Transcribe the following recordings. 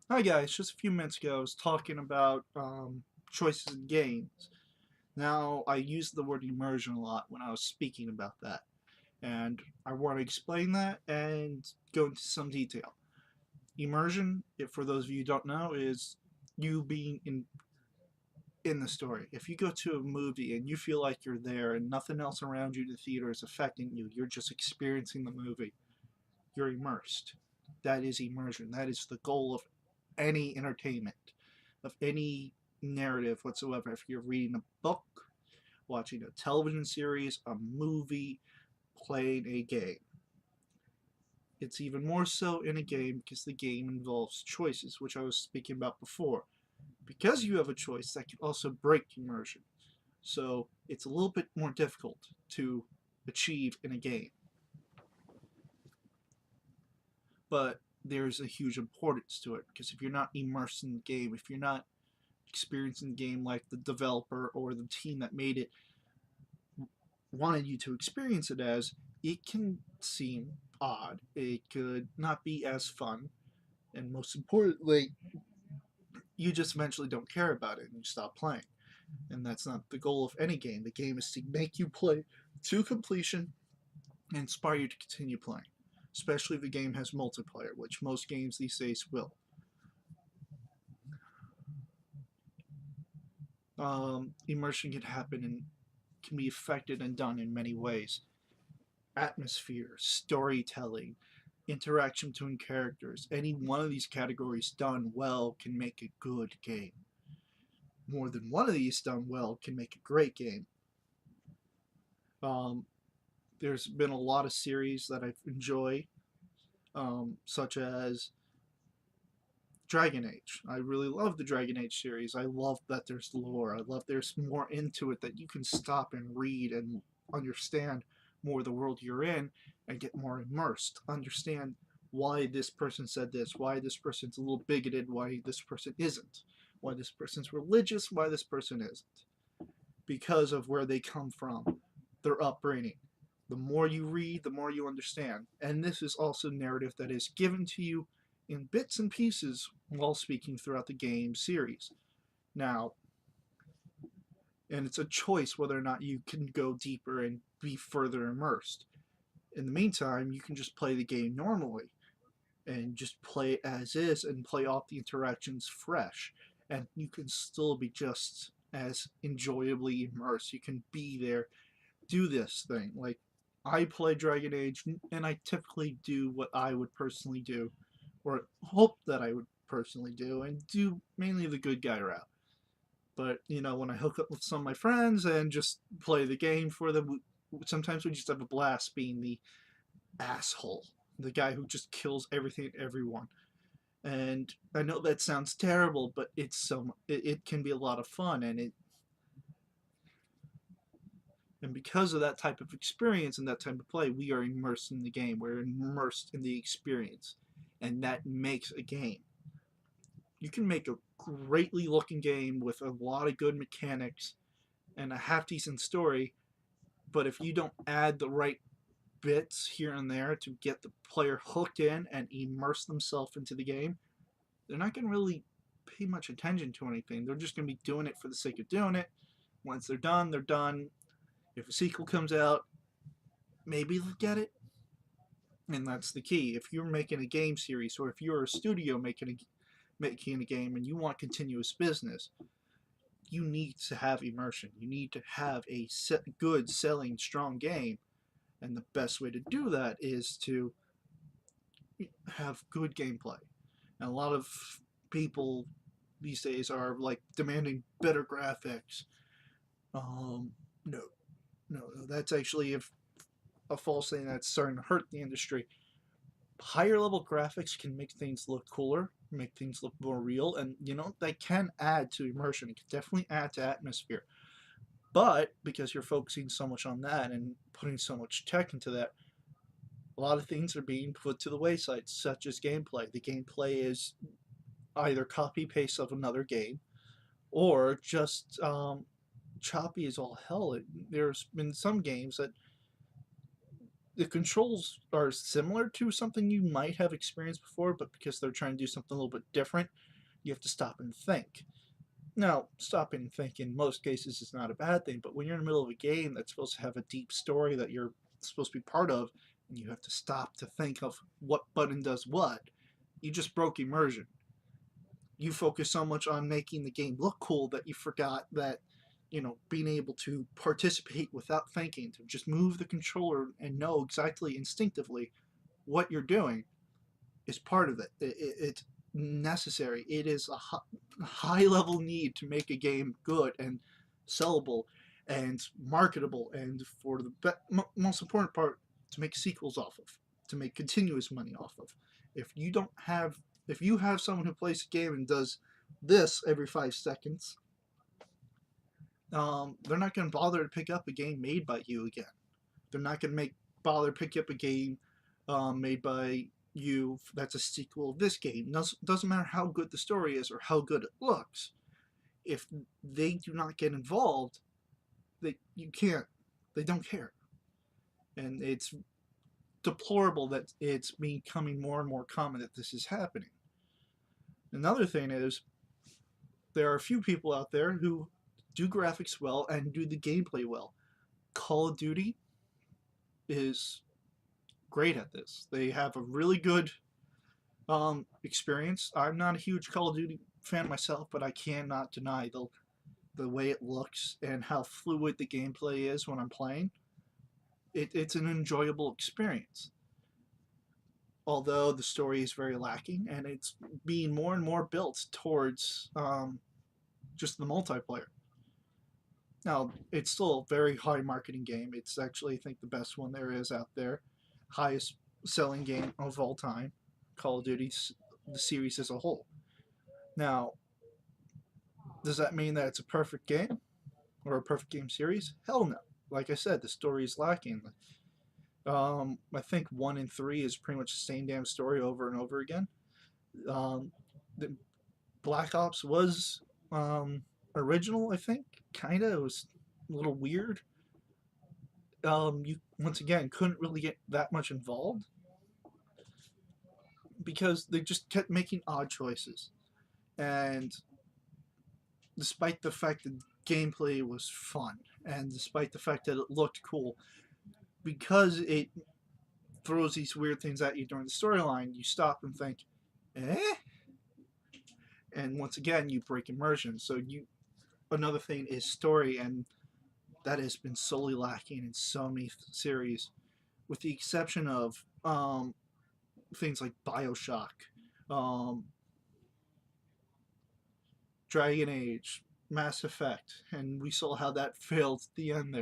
Hi guys, just a few minutes ago I was talking about choices in games. Now I use the word immersion a lot when I was speaking about that, and I want to explain that and go into some detail. Immersion, if for those of you who don't know, is you being in the story. If you go to a movie and you feel like you're there and nothing else around you in the theater is affecting you, you're just experiencing the movie. You're immersed. That is immersion. That is the goal of any entertainment, of any narrative whatsoever. If you're reading a book, watching a television series, a movie, playing a game. It's even more so in a game because the game involves choices, which I was speaking about before. Because you have a choice, that can also break immersion. So it's a little bit more difficult to achieve in a game. But there's a huge importance to it because if you're not immersed in the game, if you're not experiencing the game like the developer or the team that made it wanted you to experience it as, it can seem odd. It could not be as fun, and most importantly, you just eventually don't care about it and you stop playing. And that's not the goal of any game. The game is to make you play to completion and inspire you to continue playing, especially if the game has multiplayer, which most games these days will. Immersion can happen and can be affected and done in many ways. Atmosphere, storytelling, interaction between characters. Any one of these categories done well can make a good game. More than one of these done well can make a great game. Um, there's been a lot of series that I enjoy, such as Dragon Age. I really love the Dragon Age series. I love that there's lore. I love there's more into it that you can stop and read and understand more of the world you're in and get more immersed. Understand why this person said this, why this person's a little bigoted, why this person isn't, why this person's religious, why this person isn't. Because of where they come from, their upbringing. The more you read, the more you understand. And this is also narrative that is given to you in bits and pieces while speaking throughout the game series. Now, and it's a choice whether or not you can go deeper and be further immersed. In the meantime, you can just play the game normally and just play it as is and play off the interactions fresh. And you can still be just as enjoyably immersed. You can be there, do this thing. Like, I play Dragon Age, and I typically do what I would personally do, or hope that I would personally do, and do mainly the good guy route. But, when I hook up with some of my friends and just play the game for them, sometimes we just have a blast being the asshole, the guy who just kills everything and everyone. And I know that sounds terrible, but it can be a lot of fun, and because of that type of experience and that type of play, we are immersed in the game. We're immersed in the experience, and that makes a game. You can make a greatly looking game with a lot of good mechanics and a half decent story, but if you don't add the right bits here and there to get the player hooked in and immerse themselves into the game, they're not going to really pay much attention to anything. They're just going to be doing it for the sake of doing it. Once they're done, they're done. If a sequel comes out, maybe they'll get it. And that's the key. If you're making a game series, or if you're a studio making a game and you want continuous business, you need to have immersion. You need to have a good selling strong game, and the best way to do that is to have good gameplay. And a lot of people these days are like demanding better graphics. No, no, that's actually a false thing that's starting to hurt the industry. Higher level graphics can make things look cooler, make things look more real, and they can add to immersion. It can definitely add to atmosphere. But because you're focusing so much on that and putting so much tech into that, a lot of things are being put to the wayside, such as gameplay. The gameplay is either copy paste of another game or just choppy as all hell. There's been some games that the controls are similar to something you might have experienced before, but because they're trying to do something a little bit different, you have to stop and think. Now, stopping and think in most cases is not a bad thing, but when you're in the middle of a game that's supposed to have a deep story that you're supposed to be part of, and you have to stop to think of what button does what, you just broke immersion. You focus so much on making the game look cool that you forgot that, being able to participate without thinking, to just move the controller and know exactly instinctively what you're doing is part of it. It's necessary. It is a high level need to make a game good and sellable and marketable, and for the most important part, to make sequels off of, to make continuous money off of. If you don't have, if you have someone who plays a game and does this every 5 seconds, they're not going to bother to pick up a game made by you again. They're not going to bother to pick up a game made by you that's a sequel of this game. Doesn't matter how good the story is or how good it looks. If they do not get involved, you can't. They don't care, and it's deplorable that it's becoming more and more common that this is happening. Another thing is, there are a few people out there who do graphics well and do the gameplay well. Call of Duty is great at this. They have a really good experience. I'm not a huge Call of Duty fan myself, but I cannot deny the way it looks and how fluid the gameplay is when I'm playing. It's an enjoyable experience. Although the story is very lacking, and it's being more and more built towards just the multiplayer. Now, it's still a very high marketing game. It's actually, I think, the best one there is out there. Highest selling game of all time. Call of Duty, the series as a whole. Now, does that mean that it's a perfect game or a perfect game series? Hell no. Like I said, the story is lacking. I think 1 and 3 is pretty much the same damn story over and over again. The Black Ops was original, I think. Kinda. It was a little weird. You once again couldn't really get that much involved because they just kept making odd choices. And despite the fact that gameplay was fun, and despite the fact that it looked cool, because it throws these weird things at you during the storyline, you stop and think, eh? And once again, you break immersion. So another thing is story, and that has been solely lacking in so many series, with the exception of things like Bioshock, um, Dragon Age, Mass Effect, and we saw how that failed at the end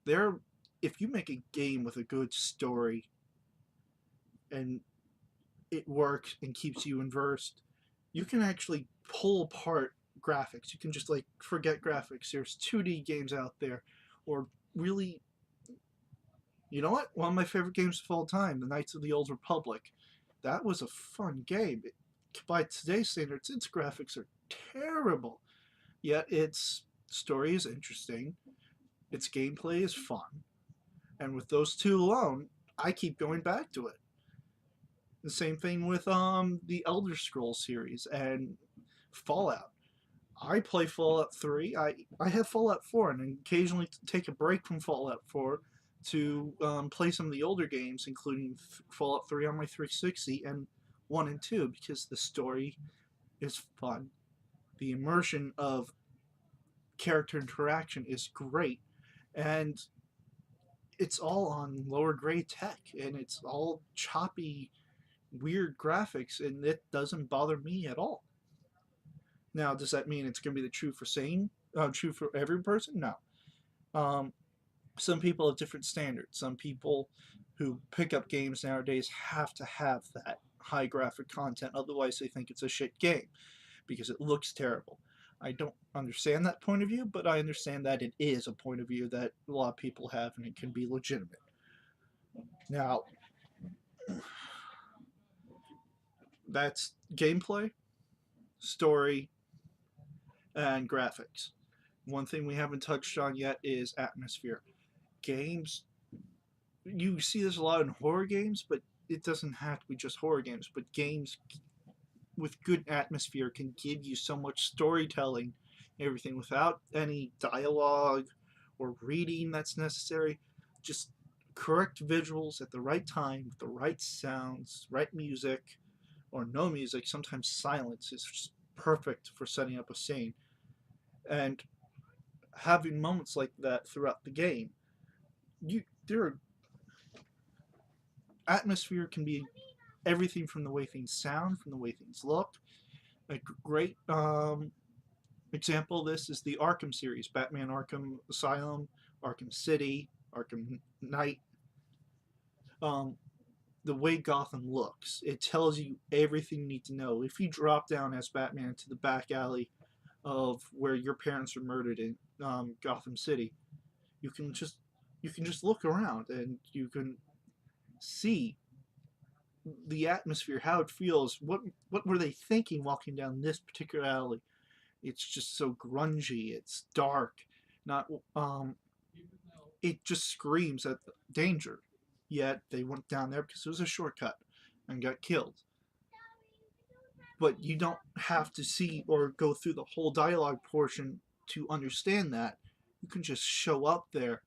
there. If you make a game with a good story and it works and keeps you immersed, you can actually pull apart graphics. You can just forget graphics. There's 2D games out there, or really, you know what? One of my favorite games of all time, The Knights of the Old Republic. That was a fun game. By today's standards, its graphics are terrible, yet its story is interesting, its gameplay is fun, and with those two alone, I keep going back to it. The same thing with the Elder Scrolls series and Fallout. I play Fallout 3. I have Fallout 4 and occasionally take a break from Fallout 4 to play some of the older games, including Fallout 3 on my 360 and 1 and 2, because the story is fun. The immersion of character interaction is great, and it's all on lower grade tech, and it's all choppy, weird graphics, and it doesn't bother me at all. Now, does that mean it's going to be true for every person? No. Um, some people have different standards. Some people who pick up games nowadays have to have that high graphic content, otherwise they think it's a shit game because it looks terrible. I don't understand that point of view, but I understand that it is a point of view that a lot of people have, and it can be legitimate. Now, that's gameplay, story, and graphics. One thing we haven't touched on yet is atmosphere. Games you see this a lot in horror games, but it doesn't have to be just horror games. But games with good atmosphere can give you so much storytelling, everything without any dialogue or reading that's necessary. Just correct visuals at the right time, with the right sounds, right music, or no music. Sometimes silence is just perfect for setting up a scene. And having moments like that throughout the game, there are atmosphere can be everything from the way things sound, from the way things look. A great example of this is the Arkham series: Batman Arkham Asylum, Arkham City, Arkham Knight. Um, the way Gotham looks, it tells you everything you need to know. If you drop down as Batman to the back alley of where your parents were murdered in Gotham City, you can just look around and you can see the atmosphere, how it feels. What were they thinking walking down this particular alley? It's just so grungy. It's dark. Not it just screams at danger. Yet they went down there because it was a shortcut and got killed. But you don't have to see or go through the whole dialogue portion to understand that. You can just show up there,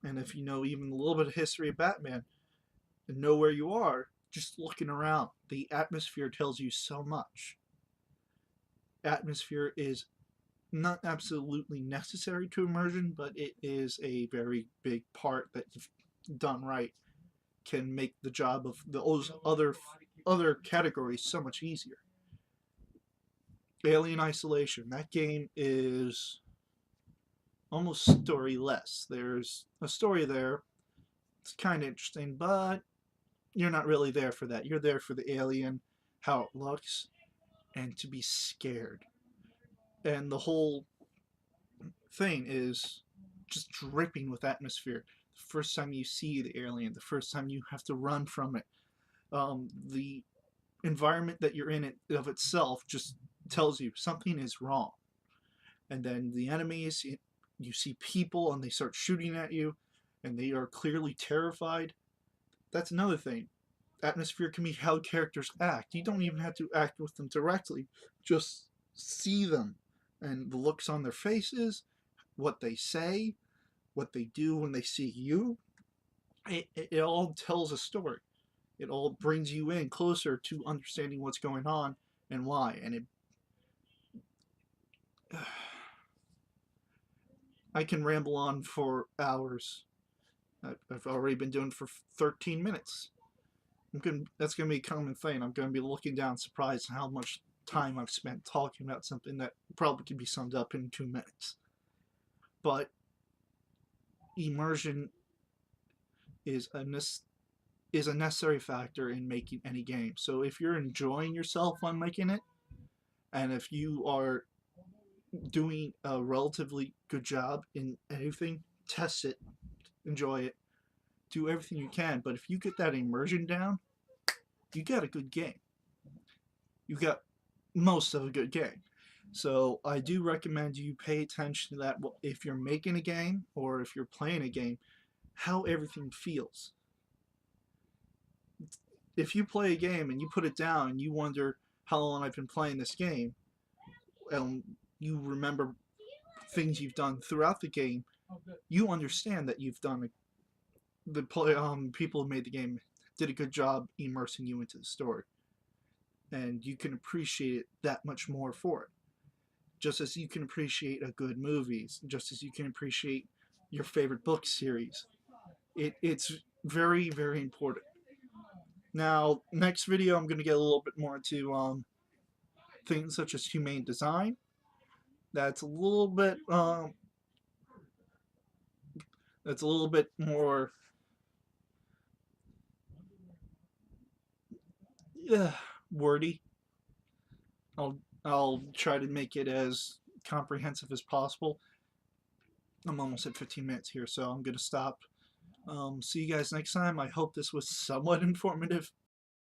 and if you know even a little bit of history of Batman and know where you are, just looking around, the atmosphere tells you so much. Atmosphere is not absolutely necessary to immersion, but it is a very big part that, if done right, can make the job of those other categories so much easier. Alien Isolation. That game is almost storyless. There's a story there. It's kind of interesting, but you're not really there for that. You're there for the alien, how it looks, and to be scared. And the whole thing is just dripping with atmosphere. The first time you see the alien, the first time you have to run from it, the environment that you're in it of itself just tells you something is wrong. And then the enemies, you see people and they start shooting at you, and they are clearly terrified. That's another thing. Atmosphere can be how characters act. You don't even have to act with them directly. Just see them and the looks on their faces, what they say, what they do when they see you. It all tells a story. It all brings you in closer to understanding what's going on and why. And I can ramble on for hours. I've already been doing it for 13 minutes. That's going to be a common thing. I'm going to be looking down surprised at how much time I've spent talking about something that probably could be summed up in 2 minutes. But immersion is a necessary factor in making any game. So if you're enjoying yourself on making it, and if you are doing a relatively good job in anything, test it, enjoy it, do everything you can. But if you get that immersion down, you got a good game. You got most of a good game. So I do recommend you pay attention to that if you're making a game or if you're playing a game, how everything feels. If you play a game and you put it down and you wonder how long I've been playing this game, and you remember things you've done throughout the game, you understand that you've done people who made the game did a good job immersing you into the story, and you can appreciate it that much more for it. Just as you can appreciate a good movie, just as you can appreciate your favorite book series. It's very, very important. Now, next video, I'm going to get a little bit more into things such as humane design. That's a little bit more wordy. I'll try to make it as comprehensive as possible. I'm almost at 15 minutes here, so I'm gonna stop. See you guys next time. I hope this was somewhat informative.